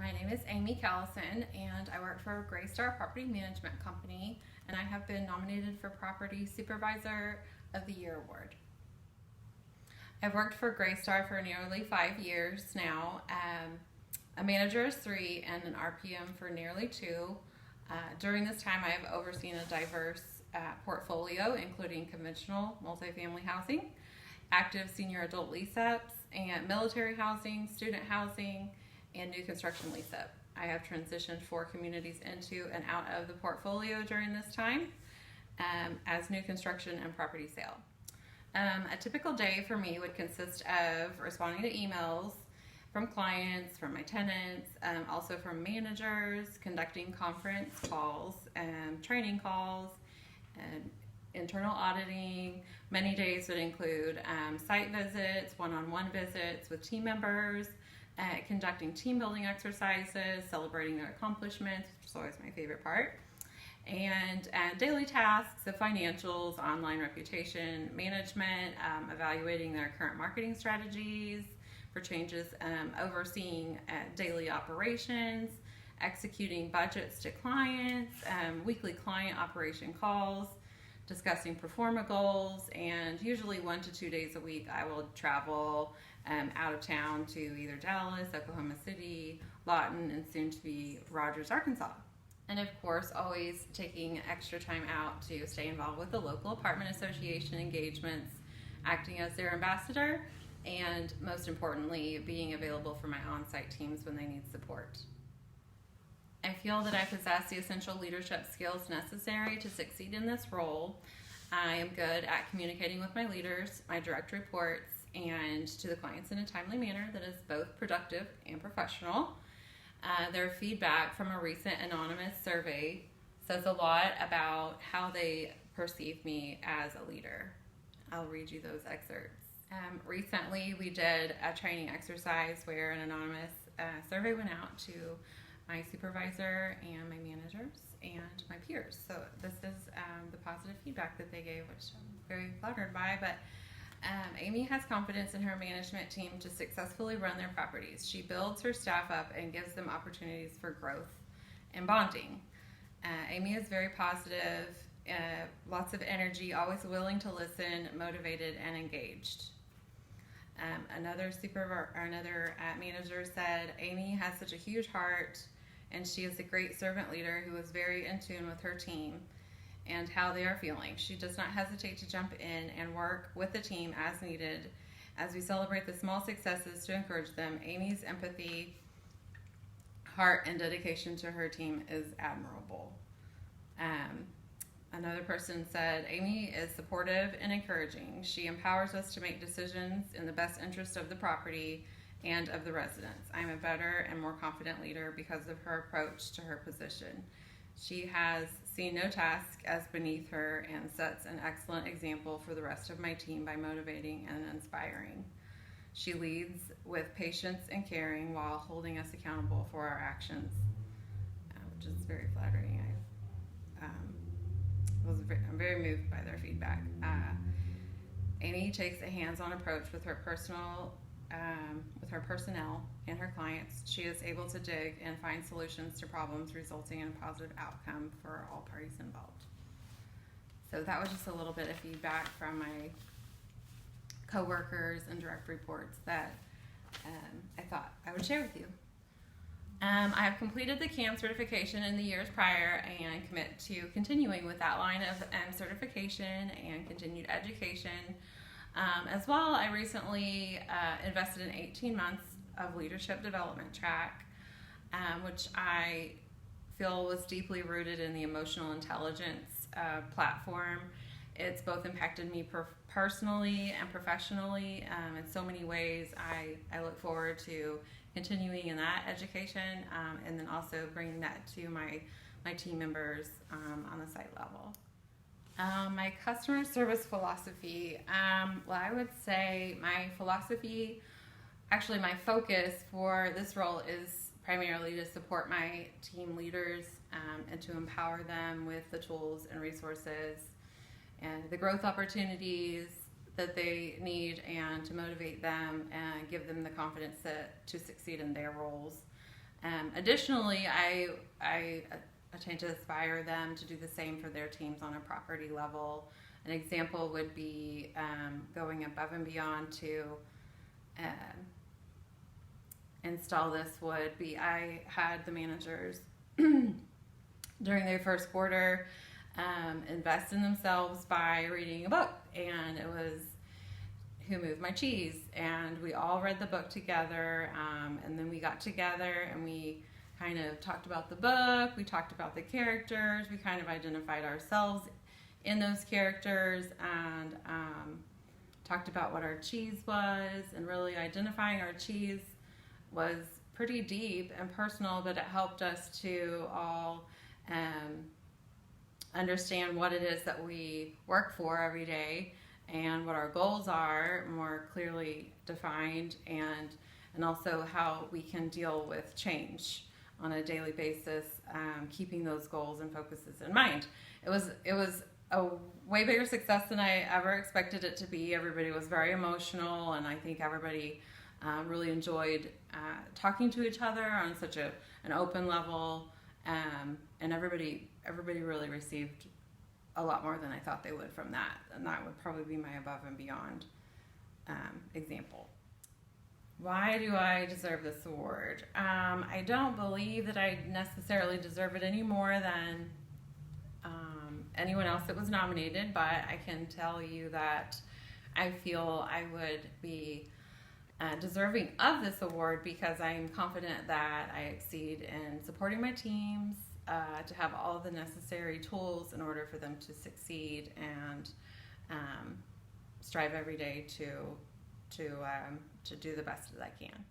My name is Amy Callison, and I work for Greystar Property Management Company, and I have been nominated for Property Supervisor of the Year Award. I've worked for Greystar for nearly 5 years now, a manager is 3 and an RPM for nearly 2. During this time, I have overseen a diverse portfolio, including conventional multifamily housing, active senior adult lease-ups, and military housing, student housing, and new construction lease-up. I have transitioned 4 communities into and out of the portfolio during this time as new construction and property sale. A typical day for me would consist of responding to emails from clients, from my tenants, also from managers, conducting conference calls, training calls, and internal auditing. Many days would include site visits, one-on-one visits with team members, conducting team building exercises, celebrating their accomplishments, which is always my favorite part, and daily tasks of financials, online reputation management, evaluating their current marketing strategies for changes, overseeing daily operations, executing budgets to clients, weekly client operation calls, discussing performance goals, and usually 1 to 2 days a week I will travel out of town to either Dallas, Oklahoma City, Lawton, and soon to be Rogers, Arkansas. And of course, always taking extra time out to stay involved with the local apartment association engagements, acting as their ambassador, and most importantly, being available for my on-site teams when they need support. I feel that I possess the essential leadership skills necessary to succeed in this role. I am good at communicating with my leaders, my direct reports, and to the clients in a timely manner that is both productive and professional. Their feedback from a recent anonymous survey says a lot about how they perceive me as a leader. I'll read you those excerpts. Recently, we did a training exercise where an anonymous survey went out to my supervisor and my managers and my peers. So this is the positive feedback that they gave, which I'm very flattered by. But Amy has confidence in her management team to successfully run their properties. She builds her staff up and gives them opportunities for growth and bonding. Amy is very positive, lots of energy, always willing to listen, motivated, and engaged. Another manager said, Amy has such a huge heart, and she is a great servant leader who is very in tune with her team and how they are feeling. She does not hesitate to jump in and work with the team as needed as we celebrate the small successes to encourage them. Amy's empathy, heart, and dedication to her team is admirable. Another person said, Amy is supportive and encouraging. She empowers us to make decisions in the best interest of the property and of the residents. I'm a better and more confident leader because of her approach to her position. She has seen no task as beneath her and sets an excellent example for the rest of my team by motivating and inspiring. She leads with patience and caring while holding us accountable for our actions, which is very flattering. I'm very moved by their feedback. Amy takes a hands-on approach with her personnel and her clients. She is able to dig and find solutions to problems, resulting in a positive outcome for all parties involved. So that was just a little bit of feedback from my coworkers and direct reports that I thought I would share with you. I have completed the CAM certification in the years prior and commit to continuing with that line of certification and continued education. As well, I recently invested in 18 months of leadership development track, which I feel was deeply rooted in the emotional intelligence platform. It's both impacted me personally and professionally in so many ways. I look forward to continuing in that education and then also bringing that to my team members on the site level. My customer service philosophy, well, I would say my focus for this role is primarily to support my team leaders and to empower them with the tools and resources and the growth opportunities that they need, and to motivate them and give them the confidence to succeed in their roles. Additionally, I tend to inspire them to do the same for their teams on a property level. An example would be going above and beyond to um, install this would be I had the managers during their first quarter invest in themselves by reading a book, and it was Who Moved My Cheese, and we all read the book together, and then we got together and we kind of talked about the book, we talked about the characters, we kind of identified ourselves in those characters, and talked about what our cheese was, and really identifying our cheese was pretty deep and personal, but it helped us to all understand what it is that we work for every day and what our goals are more clearly defined, and also how we can deal with change on a daily basis, keeping those goals and focuses in mind. It was a way bigger success than I ever expected it to be. Everybody was very emotional, and I think everybody really enjoyed talking to each other on such an open level, and everybody really received a lot more than I thought they would from that, and that would probably be my above and beyond example. Why do I deserve this award? I don't believe that I necessarily deserve it any more than anyone else that was nominated, but I can tell you that I feel I would be deserving of this award because I'm confident that I exceed in supporting my teams, to have all the necessary tools in order for them to succeed, and strive every day to do the best that I can.